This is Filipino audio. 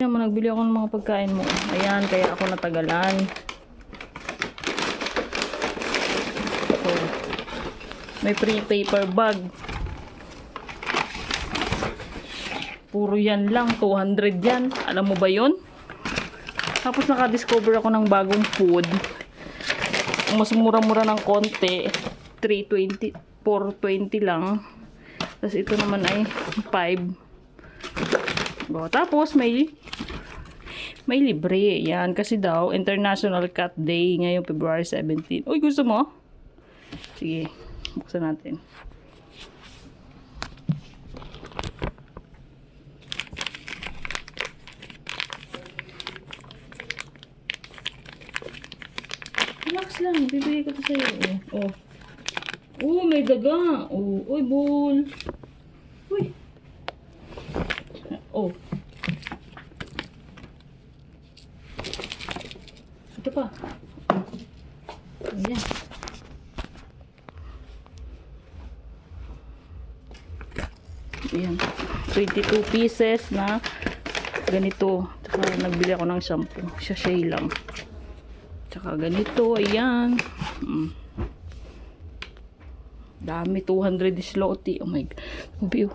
naman, nagbili ako ng mga pagkain mo. Ayan, kaya ako natagalan. So, may free paper bag. Puro yan lang, 200 yan. Alam mo ba yon? Tapos naka-discover ako ng bagong food. Mas mura-mura ng konti. 320, 420 lang. Tapos ito naman ay 5. Tapos may libre. Yan. Kasi daw, International Cat Day ngayong February 17. Uy, gusto mo? Sige. Buksan natin. Relax lang. Bibigay ko ito sa'yo. Oh. Oh, may daga. Oh, uy, ball. Uy. Oh. Ito pa. Ayan. Ayan. 22 pieces na ganito. Tsaka nagbili ako ng shampoo. Sachet lang. Tsaka ganito. Ayan. Dami. 200 zloty. Oh my God. View.